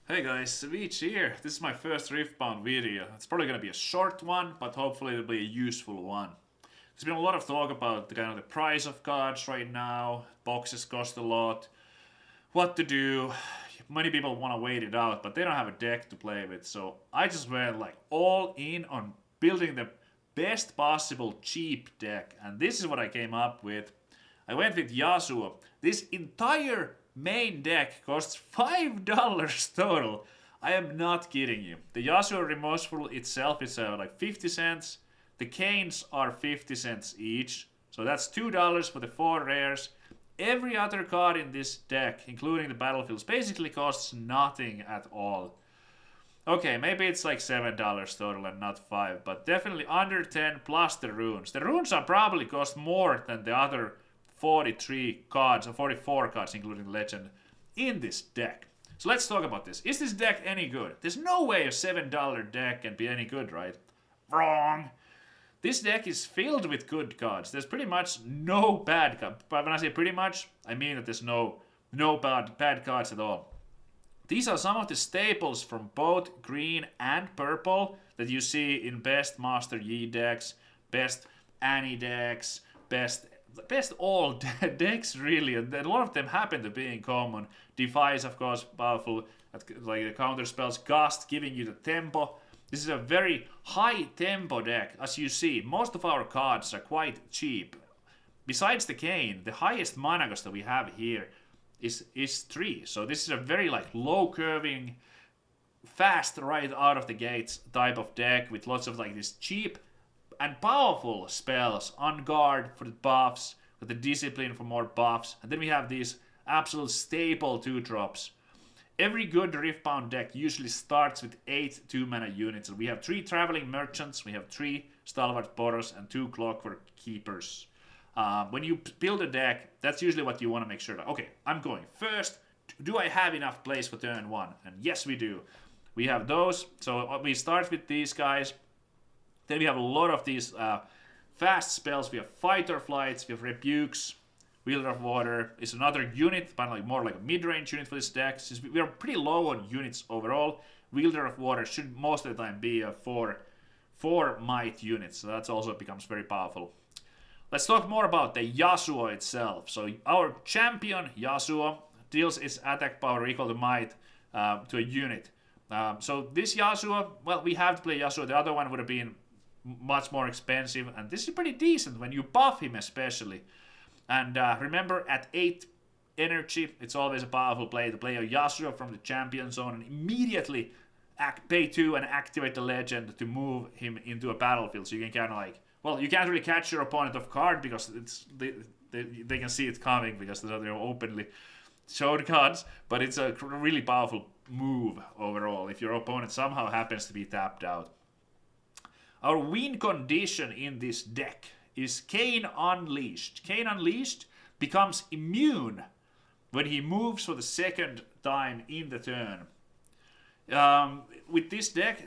Hey guys, Savjz here. This is my first Riftbound video. It's probably gonna be a short one, but hopefully it'll be a useful one. There's been a lot of talk about the kind of the price of cards right now. Boxes cost a lot. What to do? Many people want to wait it out, but they don't have a deck to play with. So I just went like all in on building the best possible cheap deck, and this is what I came up with. I went with Yasu. This entire main deck costs $5 total. I am not kidding you. The Yasuo Remorseful itself is like 50 cents. The Canes are 50 cents each. So that's $2 for the 4 rares. Every other card in this deck, including the battlefields, basically costs nothing at all. Okay, maybe it's like $7 total and not 5, but definitely under 10 plus the runes. The runes are probably cost more than the other 43 cards or 44 cards, including legend, in this deck. So let's talk about this. Is this deck any good? There's no way a $7 deck can be any good, right? Wrong. This deck is filled with good cards. There's pretty much no bad cards. But when I say pretty much, I mean that there's no bad cards at all. These are some of the staples from both green and purple that you see in best Master Yi decks, best Annie decks, best all decks really, and a lot of them happen to be in common. Defies, of course, powerful, like the counter spells. Gust, giving you the tempo. This is a very high tempo deck. As you see, most of our cards are quite cheap. Besides the Cane, the highest mana cost that we have here is 3. So this is a very like low curving, fast right out of the gates type of deck with lots of like this cheap and powerful spells. On guard for the buffs, with the discipline for more buffs, and then we have these absolute staple 2-drops. Every good Riftbound deck usually starts with 8 2-mana units. We have 3 Traveling Merchants, we have 3 Stalwart Boros, and 2 Clockwork Keepers. When you build a deck, that's usually what you want to make sure that, okay, I'm going first. Do I have enough plays for turn 1? And yes, we do. We have those. So we start with these guys. Then we have a lot of these fast spells. We have Fighter Flights, we have Rebukes. Wielder of Water is another unit, but like more like a mid-range unit for this deck. Since we are pretty low on units overall, Wielder of Water should most of the time be a 4 might unit, so that also becomes very powerful. Let's talk more about the Yasuo itself. So our champion Yasuo deals its attack power equal to might to a unit. So this Yasuo, well, we have to play Yasuo. The other one would have been much more expensive, and this is pretty decent when you buff him especially. And remember, at 8 energy, it's always a powerful play to play a Yasuo from the champion zone and immediately pay 2 and activate the legend to move him into a battlefield. So you can kind of like, well, you can't really catch your opponent off guard because they can see it coming because they're openly showed cards, but it's a really powerful move overall if your opponent somehow happens to be tapped out. Our win condition in this deck is Cane Unleashed. Cane Unleashed becomes immune when he moves for the second time in the turn. With this deck,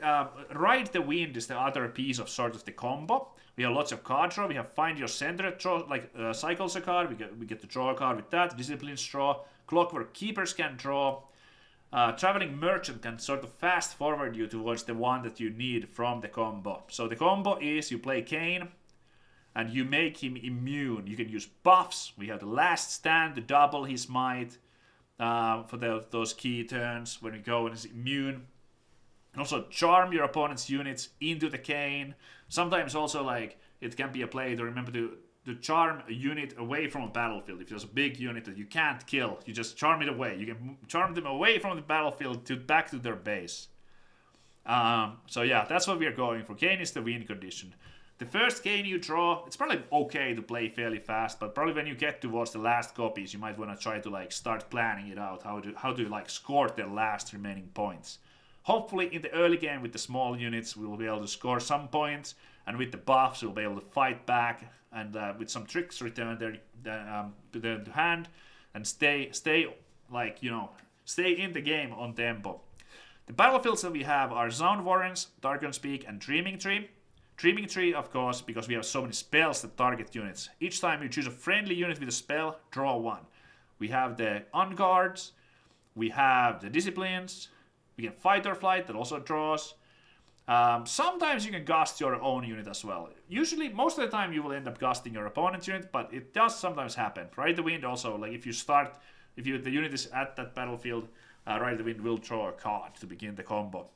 Ride the Wind is the other piece of sort of the combo. We have lots of card draw. We have Find Your Center draw, like cycles a card. We get to draw a card with that. Disciplines draw. Clockwork Keepers can draw. Traveling Merchant can sort of fast forward you towards the one that you need from the combo. So the combo is you play Cane and you make him immune. You can use buffs. We have the Last Stand to double his might for those key turns when we go and he's immune. And also charm your opponent's units into the Cane. Sometimes also like it can be a play to remember to charm a unit away from a battlefield. If there's a big unit that you can't kill, you just charm it away. You can charm them away from the battlefield back to their base. So yeah, that's what we are going for. Cane is the win condition. The first Cane you draw, it's probably okay to play fairly fast, but probably when you get towards the last copies, you might want to try to like start planning it out, how to like score their last remaining points. Hopefully in the early game with the small units, we will be able to score some points, and with the buffs, we'll be able to fight back, and with some tricks return to hand, and stay like, you know, stay in the game on tempo. The battlefields that we have are Sound Warrens, Darken's Peak, and Dreaming Tree. Dreaming Tree, of course, because we have so many spells that target units. Each time you choose a friendly unit with a spell, draw 1. We have the On Guards, we have the Disciplines, We can fight or flight, that also draws. Sometimes you can gust your own unit as well. Usually, most of the time you will end up gusting your opponent's unit, but it does sometimes happen. Ride the Wind also, like if the unit is at that battlefield, Ride the Wind will draw a card to begin the combo.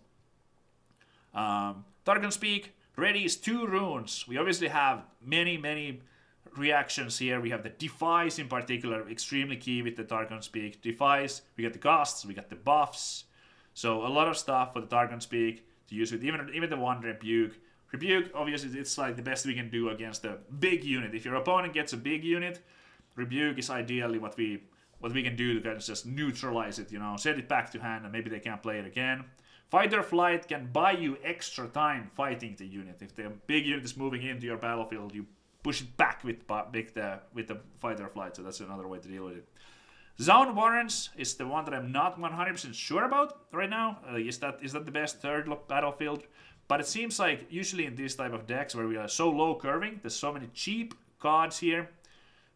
Targon Speak, ready is 2 runes. We obviously have many reactions here. We have the Defies in particular, extremely key with the Targon Speak. Defies, we got the gusts, we got the buffs. So a lot of stuff for the Targon Speak to use with even the one Rebuke. Rebuke, obviously, it's like the best we can do against a big unit. If your opponent gets a big unit, Rebuke is ideally what we can do to kind of just neutralize it, set it back to hand, and maybe they can't play it again. Fight or Flight can buy you extra time fighting the unit. If the big unit is moving into your battlefield, you push it back with the Fight or Flight, so that's another way to deal with it. Zone Warrants is the one that I'm not 100% sure about right now. Is that the best third battlefield? But it seems like usually in these type of decks where we are so low curving, there's so many cheap cards here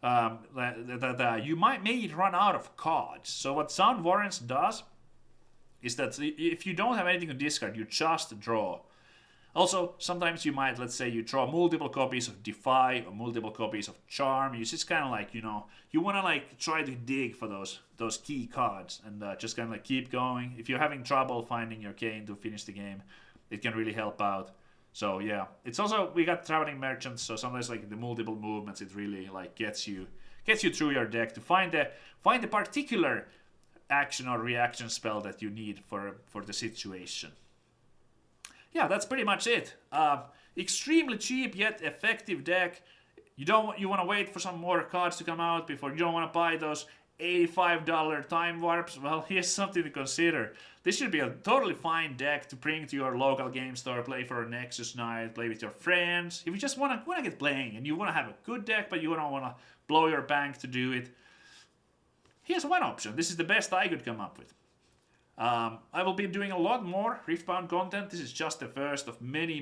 that you may run out of cards. So what Zone Warrants does is that if you don't have anything to discard, you just draw. Also, sometimes you might, let's say you draw multiple copies of Defy or multiple copies of Charm. You just kind of like, you want to like try to dig for those key cards and just kind of like keep going. If you're having trouble finding your Kane to finish the game, it can really help out. So yeah, it's also, we got Traveling Merchants, so sometimes like the multiple movements, it really like gets you through your deck to find the particular action or reaction spell that you need for the situation. Yeah, that's pretty much it. Extremely cheap yet effective deck. You want to wait for some more cards to come out before you don't want to buy those $85 time warps. Well, here's something to consider. This should be a totally fine deck to bring to your local game store, play for a Nexus night, play with your friends. If you just want to get playing and you want to have a good deck, but you don't want to blow your bank to do it, here's one option. This is the best I could come up with. I will be doing a lot more Riftbound content. This is just the first of many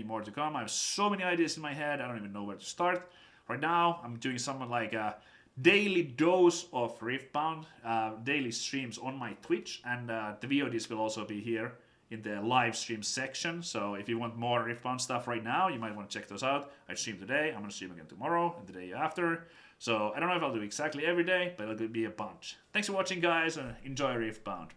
more to come. I have so many ideas in my head, I don't even know where to start. Right now, I'm doing something like a daily dose of Riftbound, daily streams on my Twitch, and the VODs will also be here in the live stream section. So if you want more Riftbound stuff right now, you might want to check those out. I streamed today, I'm going to stream again tomorrow, and the day after. So I don't know if I'll do exactly every day, but it'll be a bunch. Thanks for watching, guys, and enjoy Riftbound.